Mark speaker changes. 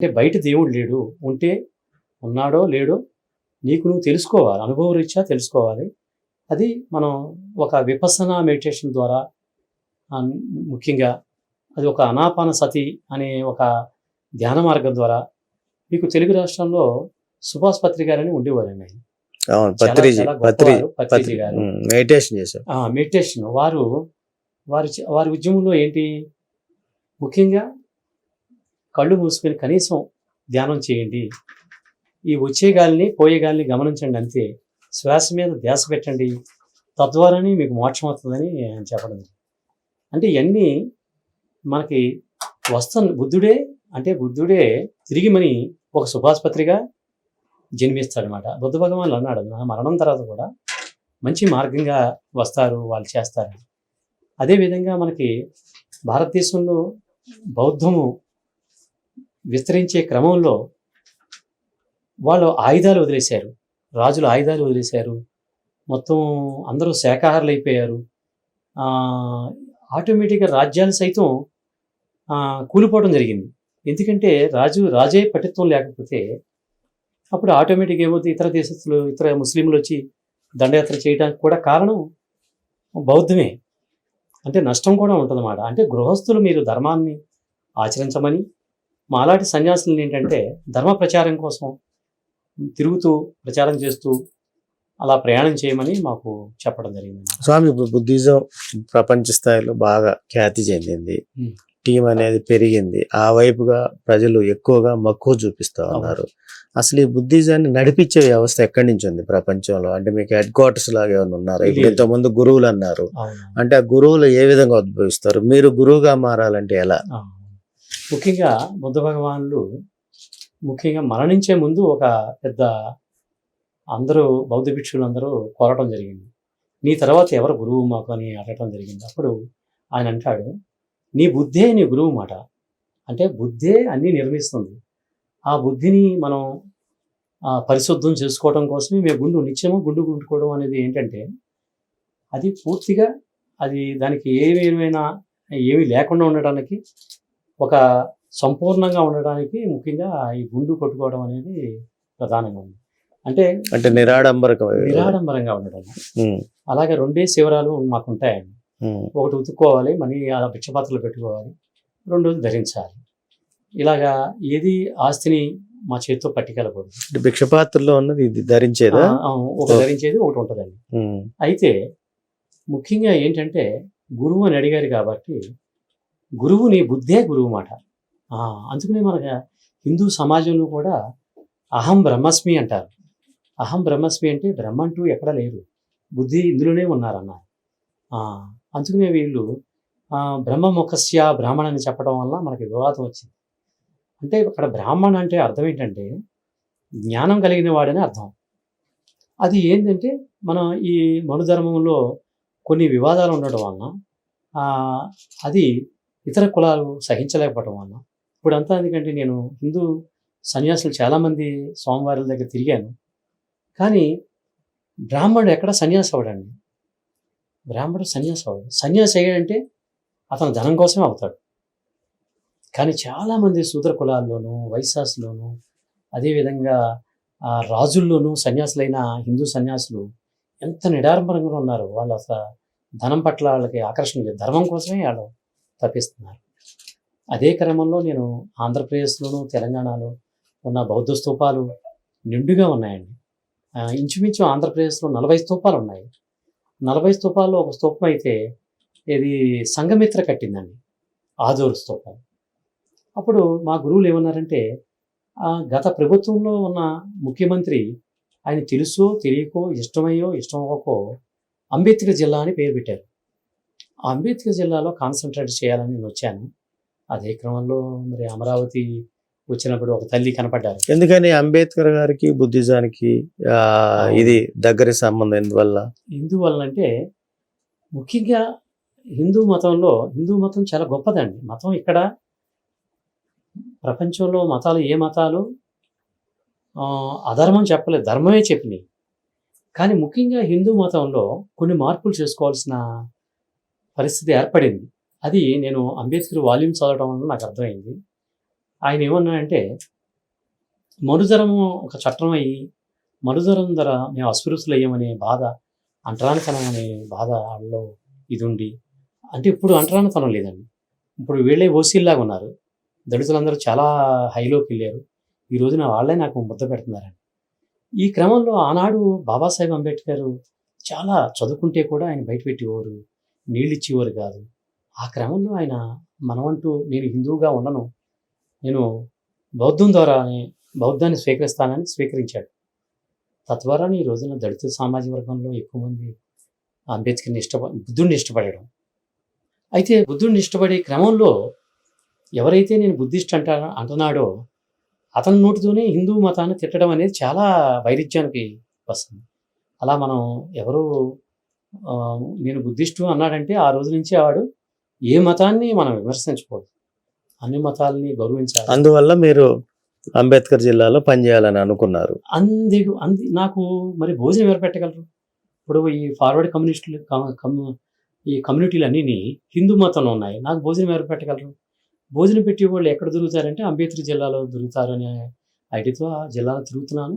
Speaker 1: అంటే బయట దేవుడు లేడు. ఉంటే ఉన్నాడో లేడో నీకు నువ్వు తెలుసుకోవాలి. అనుభవరీత్యా తెలుసుకోవాలి. అది మనం ఒక విపස්සనా మెడిటేషన్ ద్వారా ఆహ్, ముఖ్యంగా అది ఒక అనాపాన సతి అనే ఒక ధ్యాన మార్గం ద్వారా మీకు తెలుగు రాష్ట్రంలో సుభాష్ పత్రి గారని ఉండేవారండి ఆయన.
Speaker 2: అవును.
Speaker 1: చాలా చాలా గొప్పవారు పత్రిజీ గారు.
Speaker 2: మెడిటేషన్ చేశారు.
Speaker 1: మెడిటేషన్ వారి ఉద్యమంలో ఏంటి ముఖ్యంగా కళ్ళు మూసుకొని కనీసం ధ్యానం చేయండి. ఈ వచ్చే గాలిని పోయే గాలిని గమనించండి అంతే. శ్వాస మీద ధ్యాస పెట్టండి. తద్వారానే మీకు మోక్షం అవుతుందని ఆయన చెప్పడం. అంటే ఇవన్నీ మనకి బుద్ధుడే తిరిగి ఒక సుభాష్పత్రిగా జన్మిస్తాడనమాట. బుద్ధ భగవానులు అన్నాడు, నా మరణం తర్వాత కూడా మంచి మార్గంగా వస్తారు, వాళ్ళు చేస్తారు. అదేవిధంగా మనకి భారతదేశంలో బౌద్ధము విస్తరించే క్రమంలో వాళ్ళు ఆయుధాలు వదిలేశారు. రాజులు ఆయుధాలు వదిలేశారు. మొత్తం అందరూ శాకాహారులు అయిపోయారు. ఆటోమేటిక్గా రాజ్యాలు సైతం కూలిపోవడం జరిగింది. ఎందుకంటే రాజే పటిత్వం లేకపోతే అప్పుడు ఆటోమేటిక్గా ఏమవుతుంది, ఇతర దేశస్తులు ఇతర ముస్లింలు వచ్చి దండయాత్ర చేయడానికి కూడా కారణం బౌద్ధమే. అంటే నష్టం కూడా ఉంటుందన్నమాట. అంటే గృహస్థులు మీరు ధర్మాన్ని ఆచరించమని, మాలాంటి సన్యాసులను ఏంటంటే ధర్మ ప్రచారం కోసం తిరుగుతూ ప్రచారం చేస్తూ అలా ప్రయాణం చేయమని మాకు చెప్పడం జరిగింది.
Speaker 2: స్వామి, ఇప్పుడు బుద్ధిజం ప్రపంచ స్థాయిలో బాగా ఖ్యాతి చెందింది, టీం అనేది పెరిగింది, ఆ వైపుగా ప్రజలు ఎక్కువగా మక్కువ చూపిస్తూ ఉన్నారు. అసలు ఈ బుద్ధిజాన్ని నడిపించే వ్యవస్థ ఎక్కడి నుంచి ఉంది ప్రపంచంలో? అంటే మీకు హెడ్ క్వార్టర్స్ లాగా ఏమైనా ఉన్నారు? ఇప్పుడు ఇంతకుముందు గురువులు అన్నారు, అంటే ఆ గురువులు ఏ విధంగా ఉద్భవిస్తారు? మీరు గురువుగా మారాలంటే ఎలా?
Speaker 1: ముఖ్యంగా బుద్ధ భగవానులు ముఖ్యంగా మరణించే ముందు ఒక పెద్ద అందరూ బౌద్ధ భిక్షులు అందరూ కోరటం జరిగింది, నీ తర్వాత ఎవరు గురువు మాకు అని అడగటం జరిగింది. అప్పుడు ఆయన అంటాడు, నీ బుద్ధే నీ గురువు మాట. అంటే బుద్ధే అన్నీ నిర్మిస్తుంది. ఆ బుద్ధిని మనం పరిశుద్ధం చేసుకోవడం కోసమే మేము నిత్యము గుండు గుంటుకోవడం అనేది ఏంటంటే అది పూర్తిగా దానికి ఏమీ లేకుండా ఉండడానికి, ఒక సంపూర్ణంగా ఉండడానికి ముఖ్యంగా ఈ గుండు కొట్టుకోవడం అనేది ప్రధానంగా ఉంది. అంటే నిరాడంబరంగా ఉండడం. అలాగే 2 శివరాలు మాకు ఉంటాయండి. ఒకటి ఉతుక్కోవాలి, మళ్ళీ ఆ భిక్షపాత్రలు పెట్టుకోవాలి, 2 ధరించాలి. ఇలాగా ఏది ఆస్తిని మా చేతితో పట్టుకెళ్ళకూడదు.
Speaker 2: భిక్షపాత్రలో ఉన్నది ఇది ధరించేదా?
Speaker 1: ఒకటి ధరించేది ఒకటి ఉంటుందండి. అయితే ముఖ్యంగా ఏంటంటే గురువు అని అడిగారు కాబట్టి గురువు నీ బుద్ధే గురువు మాట. అందుకనే మన హిందూ సమాజంలో కూడా అహం బ్రహ్మస్మి అంటారు. అహం బ్రహ్మస్మి అంటే బ్రహ్మ అంటూ ఎక్కడ లేరు, బుద్ధి ఇందులోనే ఉన్నారన్నారు. అందుకనే వీళ్ళు బ్రహ్మముఖస్య బ్రాహ్మణ అని చెప్పడం వల్ల మనకి వివాదం వచ్చింది. అంటే ఇక్కడ బ్రాహ్మణ అంటే అర్థం ఏంటంటే జ్ఞానం కలిగిన వాడని అర్థం. అది ఏంటంటే మనం ఈ మనుధర్మంలో కొన్ని వివాదాలు ఉండడం వలన అది ఇతర కులాలు సహించలేకపోవడం వలన ఇప్పుడంతా, ఎందుకంటే నేను హిందూ సన్యాసులు చాలామంది స్వామివారి దగ్గర తిరిగాను, కానీ బ్రాహ్మణుడు ఎక్కడ సన్యాసి అవడండి. బ్రాహ్మణుడు సన్యాసి అవడు. సన్యాసి అయ్యాడంటే అతను ధనం కోసమే అవుతాడు. కానీ చాలామంది శూద్ర కులాల్లోనూ వైశ్యాసులోనూ అదేవిధంగా రాజుల్లోనూ సన్యాసులైన హిందూ సన్యాసులు ఎంత నిడారంబరంగా ఉన్నారు. వాళ్ళు అసలు ధనం పట్ల వాళ్ళకి ఆకర్షణ లేదు, ధర్మం కోసమే వాళ్ళు తప్పిస్తున్నారు. అదే క్రమంలో నేను ఆంధ్రప్రదేశ్లోను తెలంగాణలో ఉన్న బౌద్ధ స్తూపాలు నిండుగా ఉన్నాయండి. ఇంచుమించు ఆంధ్రప్రదేశ్లో 40 స్తూపాలు ఉన్నాయి. 40 స్తూపాల్లో ఒక స్తూపం అయితే ఇది సంఘమిత్ర కట్టిందండి, ఆదోరు స్తూపం. అప్పుడు మా గురువులు ఏమన్నారంటే గత ప్రభుత్వంలో ఉన్న ముఖ్యమంత్రి ఆయన తెలుసో తెలియకో ఇష్టమయ్యో ఇష్టమవ్వకో అంబేద్కర్ జిల్లా అని పేరు పెట్టారు. ఆ అంబేద్కర్ జిల్లాలో కాన్సన్ట్రేట్ చేయాలని నేను వచ్చాను. అదే క్రమంలో మరి అమరావతి వచ్చినప్పుడు ఒక తల్లి కనపడ్డారు.
Speaker 2: ఎందుకని అంబేద్కర్ గారికి బుద్ధిజానికి ఇది దగ్గర సంబంధం ఎందువల్ల
Speaker 1: అంటే ముఖ్యంగా హిందూ మతం చాలా గొప్పదండి. మతం ఇక్కడ ప్రపంచంలో ఏ మతాలు అధర్మం చెప్పలేదు, ధర్మమే చెప్పినాయి. కానీ ముఖ్యంగా హిందూ మతంలో కొన్ని మార్పులు చేసుకోవాల్సిన పరిస్థితి ఏర్పడింది. అది నేను అంబేద్కర్ వాల్యూమ్ చదవడం వల్ల నాకు అర్థమైంది. ఆయన ఏమన్నాడంటే మనుధరము ఒక చట్టం అయ్యి మనుధరం ధర మేము అస్పృశ్యులు అయ్యామనే బాధ, అంటరానితనం అనే బాధ వాళ్ళలో ఇది ఉండి, అంటే ఇప్పుడు అంటరానితనం లేదండి. ఇప్పుడు వీళ్ళే ఓసీల్లాగా ఉన్నారు. దళితులందరూ చాలా హైలోకి వెళ్ళారు. ఈ రోజున వాళ్ళే నాకు ముద్ద పెడుతున్నారండి. ఈ క్రమంలో ఆనాడు బాబాసాహెబ్ అంబేద్కర్ చాలా చదువుకుంటే కూడా ఆయన బయట పెట్టేవారు, నీళ్ళు ఇచ్చేవారు కాదు. ఆ క్రమంలో ఆయన మనమంటూ నేను హిందువుగా ఉండను, నేను బౌద్ధం ద్వారానే బౌద్ధాన్ని స్వీకరిస్తానని స్వీకరించాడు. తద్వారానే ఈ రోజున దళిత సామాజిక వర్గంలో ఎక్కువ మంది అంబేద్కర్ని బుద్ధుడిని ఇష్టపడడం. అయితే బుద్ధుడిని ఇష్టపడే క్రమంలో ఎవరైతే నేను బుద్ధిస్ట్ అంటున్నాడో అతని నోటితోనే హిందూ మతాన్ని తిట్టడం అనేది చాలా వైరుధ్యానికి వస్తుంది. అలా మనం ఎవరు నేను బుద్ధిస్టు అన్నాడంటే ఆ రోజు నుంచి వాడు ఏ మతాన్ని మనం విమర్శించకూడదు, అన్ని మతాలని గౌరవించాలి.
Speaker 2: అందువల్ల మీరు అంబేద్కర్ జిల్లాలో పనిచేయాలని అనుకున్నారు.
Speaker 1: నాకు మరి భోజనం ఎవరు పెట్టగలరు? ఇప్పుడు ఈ ఫార్వర్డ్ కమ్యూనిస్టులు ఈ కమ్యూనిటీలు అన్నీ హిందూ మతంలో ఉన్నాయి. నాకు భోజనం ఎవరు పెట్టగలరు? భోజనం పెట్టే వాళ్ళు ఎక్కడ దొరుకుతారంటే అంబేద్కర్ జిల్లాలో దొరుకుతారు అనే ఐడియాతో ఆ జిల్లాలో తిరుగుతున్నాను.